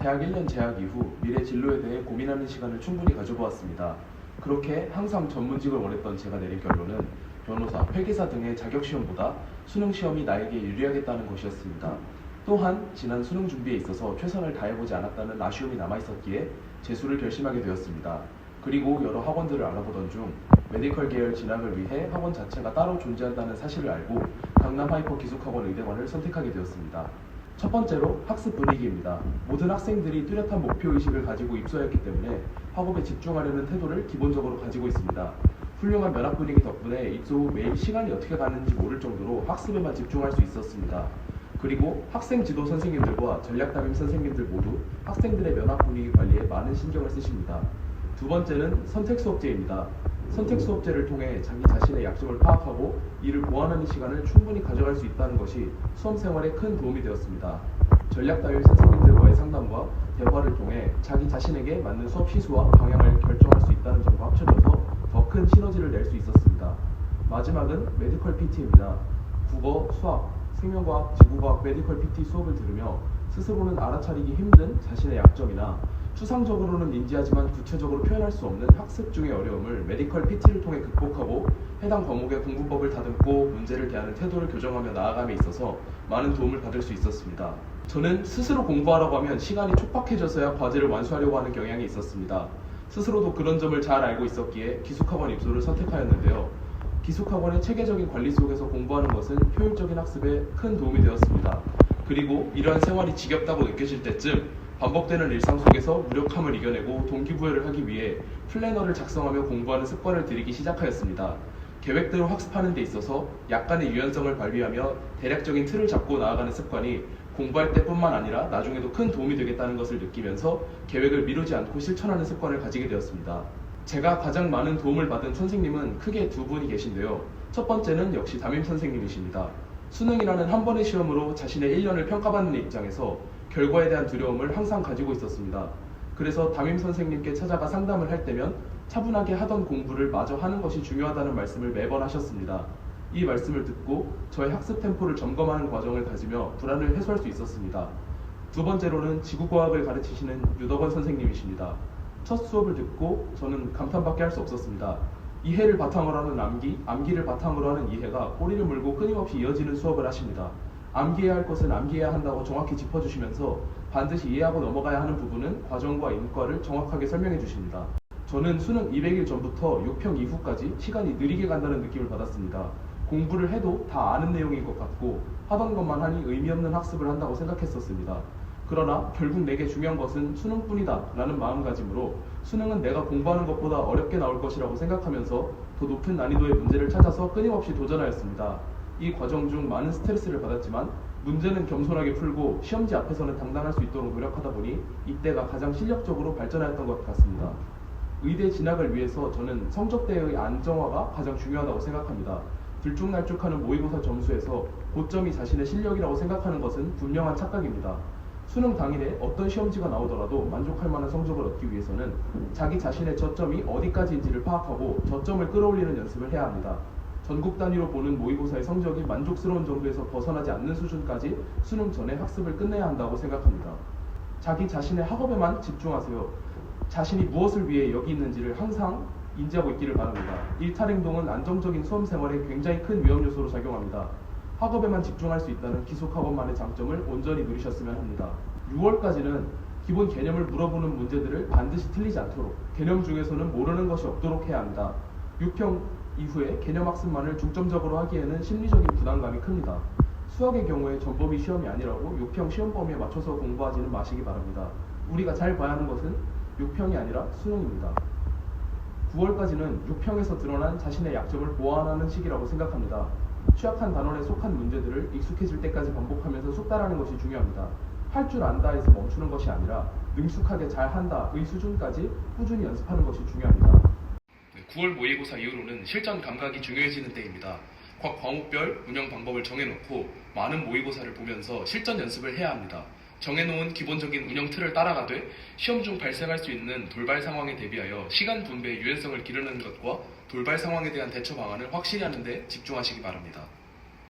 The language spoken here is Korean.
대학 1년 재학 이후 미래 진로에 대해 고민하는 시간을 충분히 가져보았습니다. 그렇게 항상 전문직을 원했던 제가 내린 결론은 변호사, 회계사 등의 자격시험보다 수능시험이 나에게 유리하겠다는 것이었습니다. 또한 지난 수능 준비에 있어서 최선을 다해보지 않았다는 아쉬움이 남아있었기에 재수를 결심하게 되었습니다. 그리고 여러 학원들을 알아보던 중 메디컬 계열 진학을 위해 학원 자체가 따로 존재한다는 사실을 알고 강남 하이퍼 기숙학원 의대관을 선택하게 되었습니다. 첫 번째로 학습 분위기입니다. 모든 학생들이 뚜렷한 목표의식을 가지고 입소했기 때문에 학업에 집중하려는 태도를 기본적으로 가지고 있습니다. 훌륭한 면학 분위기 덕분에 입소 후 매일 시간이 어떻게 가는지 모를 정도로 학습에만 집중할 수 있었습니다. 그리고 학생 지도 선생님들과 전략 담임 선생님들 모두 학생들의 면학 분위기 관리에 많은 신경을 쓰십니다. 두 번째는 선택 수업제입니다. 선택 수업제를 통해 자기 자신의 약점을 파악하고 이를 보완하는 시간을 충분히 가져갈 수 있다는 것이 수험 생활에 큰 도움이 되었습니다. 전략 담임 선생님들과의 상담과 대화를 통해 자기 자신에게 맞는 수업 시수와 방향을 결정할 수 있다는 점과 합쳐져서 더 큰 시너지를 낼 수 있었습니다. 마지막은 메디컬 PT입니다. 국어, 수학, 생명과학, 지구과학, 메디컬 PT 수업을 들으며 스스로는 알아차리기 힘든 자신의 약점이나 추상적으로는 인지하지만 구체적으로 표현할 수 없는 학습 중의 어려움을 메디컬 PT를 통해 극복하고 해당 과목의 공부법을 다듬고 문제를 대하는 태도를 교정하며 나아감에 있어서 많은 도움을 받을 수 있었습니다. 저는 스스로 공부하라고 하면 시간이 촉박해져서야 과제를 완수하려고 하는 경향이 있었습니다. 스스로도 그런 점을 잘 알고 있었기에 기숙학원 입소를 선택하였는데요. 기숙학원의 체계적인 관리 속에서 공부하는 것은 효율적인 학습에 큰 도움이 되었습니다. 그리고 이러한 생활이 지겹다고 느껴질 때쯤 반복되는 일상 속에서 무력함을 이겨내고 동기부여를 하기 위해 플래너를 작성하며 공부하는 습관을 들이기 시작하였습니다. 계획대로 학습하는 데 있어서 약간의 유연성을 발휘하며 대략적인 틀을 잡고 나아가는 습관이 공부할 때뿐만 아니라 나중에도 큰 도움이 되겠다는 것을 느끼면서 계획을 미루지 않고 실천하는 습관을 가지게 되었습니다. 제가 가장 많은 도움을 받은 선생님은 크게 두 분이 계신데요. 첫 번째는 역시 담임 선생님이십니다. 수능이라는 한 번의 시험으로 자신의 1년을 평가받는 입장에서 결과에 대한 두려움을 항상 가지고 있었습니다. 그래서 담임 선생님께 찾아가 상담을 할 때면 차분하게 하던 공부를 마저 하는 것이 중요하다는 말씀을 매번 하셨습니다. 이 말씀을 듣고 저의 학습 템포를 점검하는 과정을 가지며 불안을 해소할 수 있었습니다. 두 번째로는 지구과학을 가르치시는 유덕원 선생님이십니다. 첫 수업을 듣고 저는 감탄밖에 할 수 없었습니다. 이해를 바탕으로 하는 암기, 암기를 바탕으로 하는 이해가 꼬리를 물고 끊임없이 이어지는 수업을 하십니다. 암기해야 할 것은 암기해야 한다고 정확히 짚어주시면서 반드시 이해하고 넘어가야 하는 부분은 과정과 인과를 정확하게 설명해 주십니다. 저는 수능 200일 전부터 6평 이후까지 시간이 느리게 간다는 느낌을 받았습니다. 공부를 해도 다 아는 내용인 것 같고 하던 것만 하니 의미 없는 학습을 한다고 생각했었습니다. 그러나 결국 내게 중요한 것은 수능뿐이다 라는 마음가짐으로 수능은 내가 공부하는 것보다 어렵게 나올 것이라고 생각하면서 더 높은 난이도의 문제를 찾아서 끊임없이 도전하였습니다. 이 과정 중 많은 스트레스를 받았지만 문제는 겸손하게 풀고 시험지 앞에서는 당당할 수 있도록 노력하다 보니 이때가 가장 실력적으로 발전하였던 것 같습니다. 의대 진학을 위해서 저는 성적대의 안정화가 가장 중요하다고 생각합니다. 들쭉날쭉하는 모의고사 점수에서 고점이 자신의 실력이라고 생각하는 것은 분명한 착각입니다. 수능 당일에 어떤 시험지가 나오더라도 만족할 만한 성적을 얻기 위해서는 자기 자신의 저점이 어디까지인지를 파악하고 저점을 끌어올리는 연습을 해야 합니다. 전국 단위로 보는 모의고사의 성적이 만족스러운 정도에서 벗어나지 않는 수준까지 수능 전에 학습을 끝내야 한다고 생각합니다. 자기 자신의 학업에만 집중하세요. 자신이 무엇을 위해 여기 있는지를 항상 인지하고 있기를 바랍니다. 일탈행동은 안정적인 수험 생활에 굉장히 큰 위험 요소로 작용합니다. 학업에만 집중할 수 있다는 기숙학원만의 장점을 온전히 누리셨으면 합니다. 6월까지는 기본 개념을 물어보는 문제들을 반드시 틀리지 않도록, 개념 중에서는 모르는 것이 없도록 해야 합니다. 6평 이후에 개념 학습만을 중점적으로 하기에는 심리적인 부담감이 큽니다. 수학의 경우에 전범위 시험이 아니라고 6평 시험 범위에 맞춰서 공부하지는 마시기 바랍니다. 우리가 잘 봐야 하는 것은 6평이 아니라 수능입니다. 9월까지는 6평에서 드러난 자신의 약점을 보완하는 시기라고 생각합니다. 취약한 단원에 속한 문제들을 익숙해질 때까지 반복하면서 숙달하는 것이 중요합니다. 할 줄 안다 해서 멈추는 것이 아니라 능숙하게 잘한다의 수준까지 꾸준히 연습하는 것이 중요합니다. 9월 모의고사 이후로는 실전 감각이 중요해지는 때입니다. 각 과목별 운영 방법을 정해놓고 많은 모의고사를 보면서 실전 연습을 해야 합니다. 정해놓은 기본적인 운영 틀을 따라가되 시험 중 발생할 수 있는 돌발 상황에 대비하여 시간 분배의 유연성을 기르는 것과 돌발 상황에 대한 대처 방안을 확실히 하는 데 집중하시기 바랍니다.